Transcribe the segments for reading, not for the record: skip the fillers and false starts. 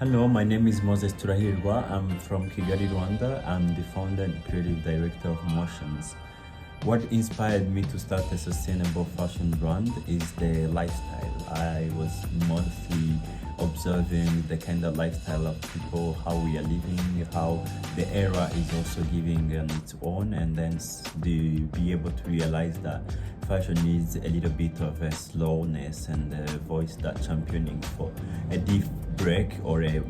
Hello, my name is Moses Turahirwa. I'm from Kigali, Rwanda. I'm the founder and creative director of Moshions. What inspired me to start a sustainable fashion brand is the lifestyle. I was mostly observing the kind of lifestyle of people, how we are living, how the era is also giving its own, and then be able to realize that fashion needs a little bit of a slowness and a voice that championing for a deep break or a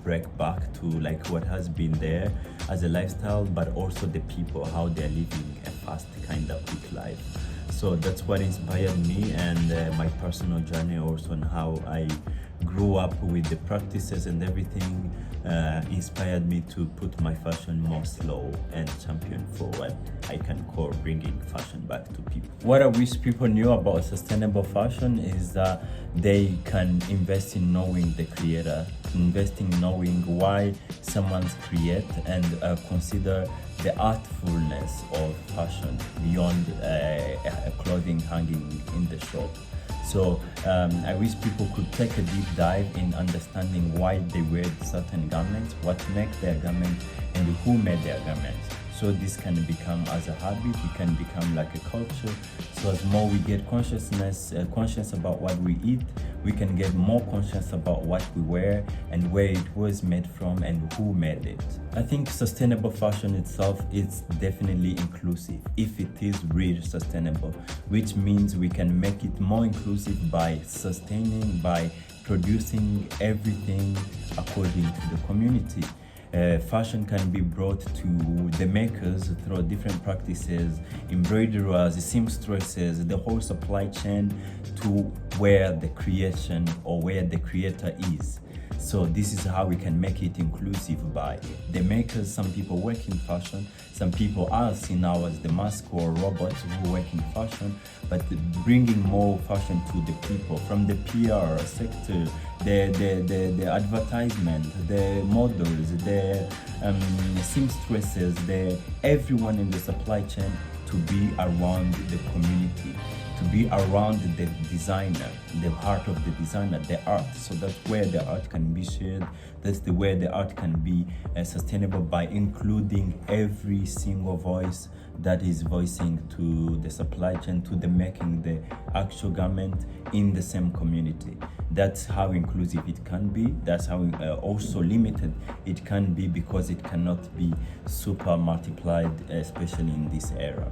break back to like what has been there as a lifestyle, but also the people, how they're living a fast kind of quick life. So that's what inspired me, and my personal journey also on how I grew up with the practices and everything inspired me to put my fashion more slow and champion for what I can call bringing fashion back to people. What I wish people knew about sustainable fashion is that they can invest in knowing the creator, invest in knowing why someone's create, and consider the artfulness of fashion beyond clothing hanging in the shop. So I wish people could take a deep dive in understanding why they wear certain garments, what makes their garment, and who made their garments. So this can become as a habit, it can become like a culture. So as more we get conscious about what we eat, we can get more conscious about what we wear and where it was made from and who made it. I think sustainable fashion itself is definitely inclusive if it is real sustainable, which means we can make it more inclusive by sustaining, by producing everything according to the community. Fashion can be brought to the makers through different practices, embroiderers, seamstresses, the whole supply chain to where the creation or where the creator is. So this is how we can make it inclusive by the makers. Some people work in fashion, some people are seen now as the mask or robots who work in fashion, but bringing more fashion to the people from the PR sector, the advertisement, the models, the seamstresses, everyone in the supply chain to be around the community, to be around the designer, the heart of the designer, the art. So that's where the art can be shared. That's the way the art can be sustainable, by including every single voice that is voicing to the supply chain, to the making the actual garment in the same community. That's how inclusive it can be. That's how also limited it can be, because it cannot be super multiplied, especially in this era.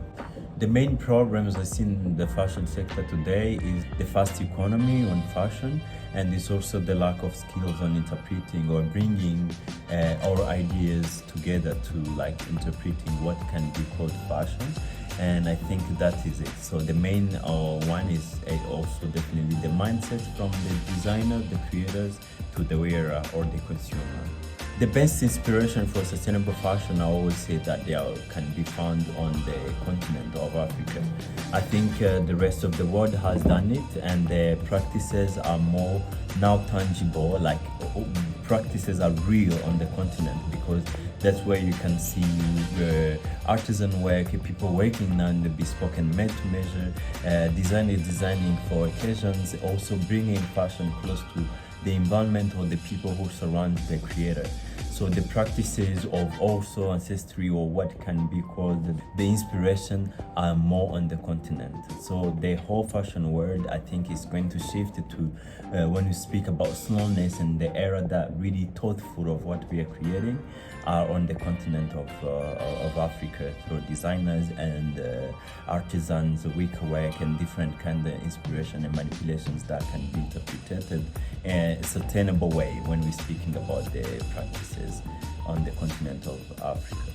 The main problems I see in the fashion sector today is the fast economy on fashion, and it's also the lack of skills on interpreting or bringing our ideas together to like interpreting what can be called fashion. And I think that is it. So the main one is also definitely the mindset from the designer, the creators, to the wearer or the consumer. The best inspiration for sustainable fashion, I always say that they can be found on the continent of Africa. I think the rest of the world has done it, and the practices are more now tangible, like practices are real on the continent, because that's where you can see artisan work, people working on the bespoke and made to measure, designers designing for occasions, also bringing fashion close to the environment or the people who surround the creator. So the practices of also ancestry, or what can be called the inspiration, are more on the continent. So the whole fashion world, I think, is going to shift to when we speak about slowness and the era that really thoughtful of what we are creating are on the continent of Africa, through designers and artisans, wicker work, and different kind of inspiration and manipulations that can be interpreted in a sustainable way when we're speaking about the practices on the continent of Africa.